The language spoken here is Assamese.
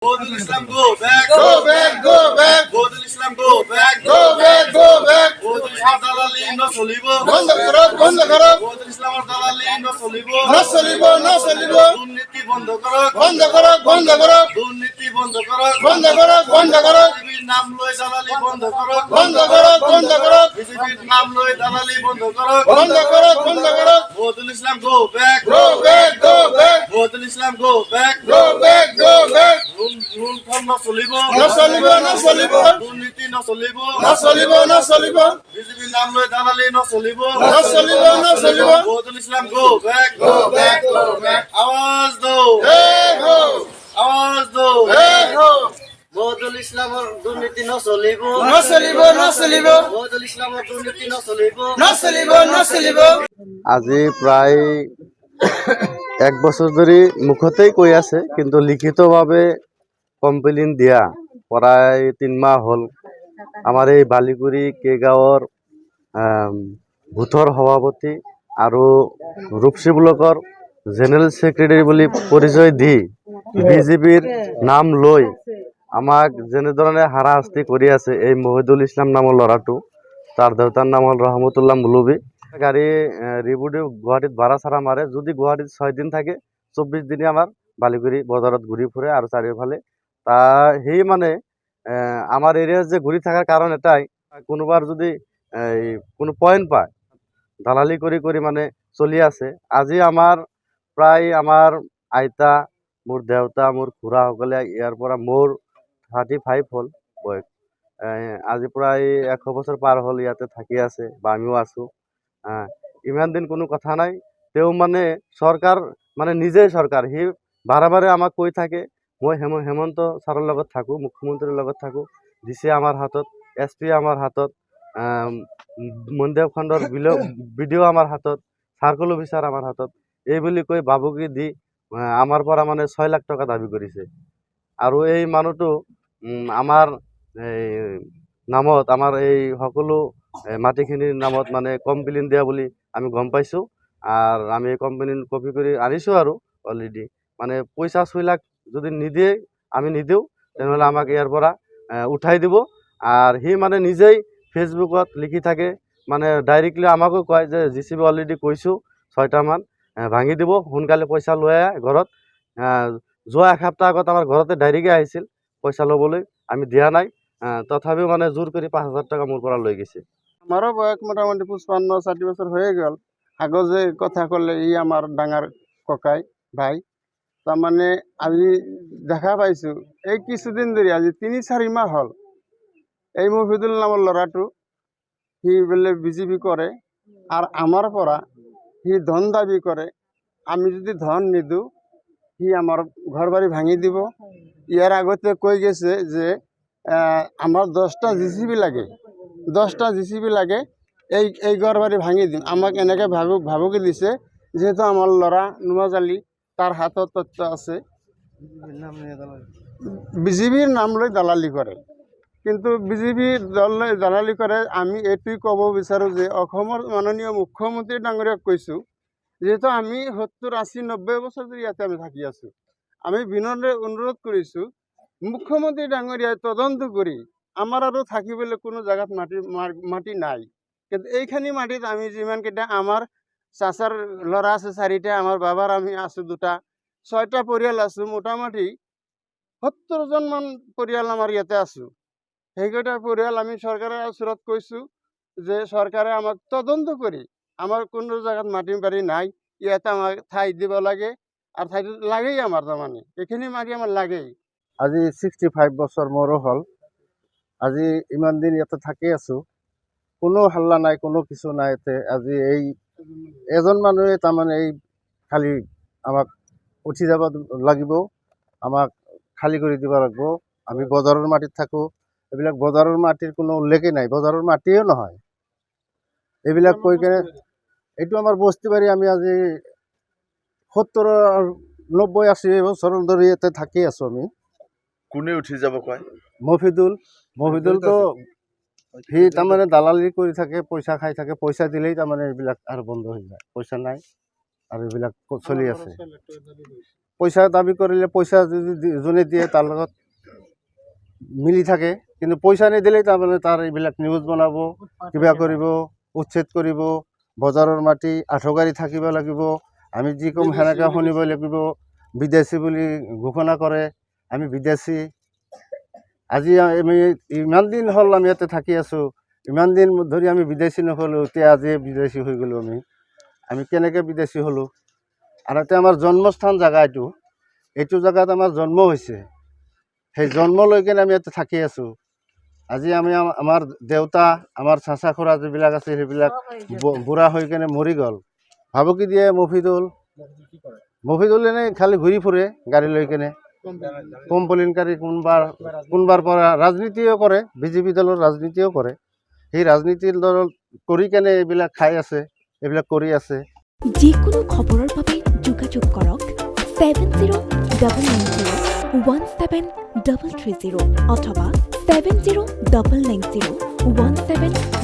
Bodul Islam, go back. Go back, go back. Bodul Islam, go back. Go back, go back. Bodul Islam dalali no cholibo. বন্ধ করো, বন্ধ করো। Bodul Islam dalali no cholibo. না চলিব, না চলিব। দুর্নীতি বন্ধ করো। বন্ধ করো, বন্ধ করো। দুর্নীতি বন্ধ করো। বন্ধ করো, বন্ধ করো। বিজেপির নাম লই দালালি বন্ধ করো। বন্ধ করো, বন্ধ করো। বিজেপির নাম লই দালালি বন্ধ করো। বন্ধ করো, বন্ধ করো। Bodul Islam, go back. Go back, go back. Bodul Islam, go back. Go back, go back. Rule form ন চলিব। না চলিব, না চলিব। দুর্নীতি ন চলিব। না চলিব, না চলিব। বিজেপির নাম লই দালালি ন চলিব। না চলিব, না চলিব। Bodul Islam, go back. Go back, go back. আওয়াজ দো, Hey ho, আওয়াজ দো। hey ho. বদুল ইসলামর দুর্নীতি ন চলিব। না চলিব, না চলিব। বদুল ইসলামর দুর্নীতি ন চলিব। না চলিব, না চলিব। আজি প্ৰায় 1 বছৰ ধৰি মুখতেই কৈ আছে, কিন্তু লিখিতভাৱে কমপ্লেইন দিয়া প্ৰায় 3 মাহ হ'ল। আমাৰ এই বালিগুৰি কেইগাঁৱৰ বুথৰ সভাপতি আৰু ৰূপসী ব্লকৰ জেনেৰেল ছেক্ৰেটাৰী বুলি পৰিচয় দি বিজেপিৰ নাম লৈ আমাক যেনেধৰণে হাৰাশাস্তি কৰি আছে এই মহিদুল ইছলাম নামৰ ল'ৰাটো, তাৰ দেউতাৰ নাম হ'ল ৰহমতুল্লাহ মৌলবী। গাড়ী ৰিবুডি গুৱাহাটীত ভাড়া চাৰা মাৰে, যদি গুৱাহাটীত 6 দিন থাকে 24 দিনে আমাৰ বালিগুৰি বজাৰত ঘূৰি ফুৰে আৰু চাৰিওফালে সি মানে আমাৰ এৰিয়াত যে ঘূৰি থকাৰ কাৰণ এটাই, কোনোবাৰ যদি কোনো পইণ্ট পায় দালালি কৰি কৰি মানে চলি আছে। আজি আমাৰ প্ৰায় আমাৰ আইতা, মোৰ দেউতা, মোৰ খুৰাসকলে ইয়াৰ পৰা মোৰ 35 হ'ল বয়স, আজি প্ৰায় 100 বছৰ পাৰ হ'ল ইয়াতে থাকি আছে বা আমিও আছোঁ। ইমান দিন কোনো কথা নাই, তেওঁ মানে চৰকাৰ মানে নিজেই চৰকাৰ, সি বাৰে বাৰে আমাক কৈ থাকে মই হেমন্ত ছাৰৰ লগত থাকোঁ, মুখ্যমন্ত্ৰীৰ লগত থাকোঁ, ডিচি আমাৰ হাতত, SP আমাৰ হাতত, মন্দিৰ খণ্ডৰ বিডিঅ আমাৰ হাতত, চাৰ্কল অফিচাৰ আমাৰ হাতত, এই বুলি কৈ বাবুকি দি আমাৰ পৰা মানে 6 লাখ টকা দাবী কৰিছে। আৰু এই মানুহটো আমাৰ নামত, আমাৰ এই সকলো মাটিখিনিৰ নামত মানে কমপ্লেইন দিয়া বুলি আমি গম পাইছোঁ। আৰু আমি কমপ্লেইন কপি কৰি আনিছোঁ আৰু অলৰেডি মানে পইচা 6 লাখ যদি নিদিয়ে, আমি নিদিওঁ, তেনেহ'লে আমাক ইয়াৰ পৰা উঠাই দিব। আৰু সি মানে নিজেই ফেচবুকত লিখি থাকে, মানে ডাইৰেক্টলি আমাকো কয় যে JCB অলৰেডি কৈছোঁ 6টামান ভাঙি দিব, সোনকালে পইচা লৈ আহে ঘৰত। যোৱা এসপ্তাহ আগত আমাৰ ঘৰতে ডাইৰেক্টলি আহিছিল পইচা ল'বলৈ, আমি দিয়া নাই, তথাপিও মানে জোৰ কৰি 5,000 টকা মোৰ পৰা লৈ গৈছে। আমারও বয়স মোটামুটি 55-60 বছর হয়ে গেল। আগত যে কথা কলে ই আমার ডাঙার ককাই ভাই, তার মানে আজি দেখা পাইছো এই কিছুদিন ধরে, আজি 3-4 মাহ হল এই মফিদুল নামৰ ল'ৰাটো সি বোলে বিজেপি কৰে আৰ আমাৰ পৰা সি ধন দাবি করে। আমি যদি ধন নিদিওঁ সি আমার ঘর বাড়ি ভাঙি দিব। ইয়ার আগতে কৈ গেছে যে আমার 10টা JCB লাগে, 10টা JCB লাগে, এই ঘর বাড়ি ভাঙি দিম। আমাক এনেকে ভাবুকি দিছে, যেহেতু আমার ল'ৰা নুমাজ আলী তার হাতত তথ্য আছে, বিজেপির নাম লৈ দালালি করে। কিন্তু বিজেপি দল লৈ দালালি করে। আমি এইটোই ক'ব বিচাৰোঁ যে অসমৰ মাননীয় মুখ্যমন্ত্ৰী ডাঙৰীয়াক কৈছোঁ, যেহেতু আমি 70-80-90 বছৰ ধৰি ইয়াতে আমি থাকি আছোঁ, আমি বিনম্ৰ অনুৰোধ কৰিছোঁ মুখ্যমন্ত্ৰী ডাঙৰীয়াই তদন্ত কৰি আমাৰ আৰু থাকিবলৈ কোনো জাগাত মাটি নাই, কিন্তু এইখানি মাটিত আমি যিমানকেইটা আমাৰ চাচাৰ ল'ৰা আছে 4টা, আমাৰ বাবাৰ আমি আছোঁ 2টা, 6টা পৰিয়াল আছোঁ, মোটামুটি 70জন মান পৰিয়াল আমাৰ ইয়াতে আছোঁ। সেইকেইটা পৰিয়াল আমি চৰকাৰৰ ওচৰত কৈছোঁ যে চৰকাৰে আমাক তদন্ত কৰি, আমাৰ কোনো জাগাত মাটি বাৰী নাই, ইয়াতে আমাক ঠাই দিব লাগে, আৰু ঠাইটো লাগেই আমাৰ, তাৰমানে এইখিনি মাটি আমাৰ লাগেই। আজি 65 বছৰ মোৰো হ'ল। আজি ইমান দিন ইয়াতে থাকি আছোঁ, কোনো হাল্লা নাই, কোনো কিছু নাই ইয়াতে। আজি এই এজন মানুহে তাৰমানে এই খালি আমাক উঠি যাব লাগিব, আমাক খালী কৰি দিব লাগিব। আমি বজাৰৰ মাটিত থাকোঁ, এইবিলাক বজাৰৰ মাটিৰ কোনো উল্লেখেই নাই, বজাৰৰ মাটিও নহয়। এইবিলাক কৈ কেনে এইটো আমাৰ বস্তি বাৰী, আমি আজি 70-90-80 বছৰ ধৰি ইয়াতে থাকি আছোঁ আমি। কোনে উঠি যাব কয়? মফিদুলটো সি তাৰমানে দালালি কৰি থাকে, পইচা খাই থাকে, পইচা দিলেই তাৰমানে এইবিলাক আৰু বন্ধ হৈ যায়, পইচা নাই আৰু এইবিলাক চলি আছে। পইচা দাবী কৰিলে পইচা যোনে দিয়ে তাৰ লগত মিলি থাকে, কিন্তু পইচা নিদিলেই তাৰমানে তাৰ এইবিলাক নিউজ বনাব, কিবা কৰিব, উচ্ছেদ কৰিব, বজাৰৰ মাটি আঠগাড়ী থাকিব লাগিব, আমি যি কম সেনেকৈ শুনিব লাগিব, বিদেশী বুলি ঘোষণা কৰে, আমি বিদেশী। আজি আমি ইমান দিন হ'ল আমি ইয়াতে থাকি আছোঁ, ইমান দিন ধৰি আমি বিদেশী নহ'লোঁ, এতিয়া আজি বিদেশী হৈ গ'লোঁ। আমি কেনেকৈ বিদেশী হ'লোঁ? আৰু এতিয়া আমাৰ জন্মস্থান জেগা এইটো জেগাত আমাৰ জন্ম হৈছে, সেই জন্ম লৈ কিনে আমি ইয়াতে থাকি আছোঁ। আজি আমি আমাৰ দেউতা, আমাৰ চাচা খুৰা যিবিলাক আছে সেইবিলাক বুঢ়া হৈ কিনে মৰি গ'ল। ভাবুকি দিয়ে মফিদুল এনেই খালি ঘূৰি ফুৰে গাড়ী লৈ কিনে, কমপ্লেইনকাৰী, কোনোবাৰ পৰা ৰাজনীতিও কৰে, বিজেপি দলৰ ৰাজনীতিও কৰে। সেই ৰাজনীতিৰ দল কৰি কেনে এইবিলাক খাই আছে, এইবিলাক কৰি আছে। যিকোনো খবৰৰ বাবে যোগাযোগ কৰক 7099017330 অথবা 70990173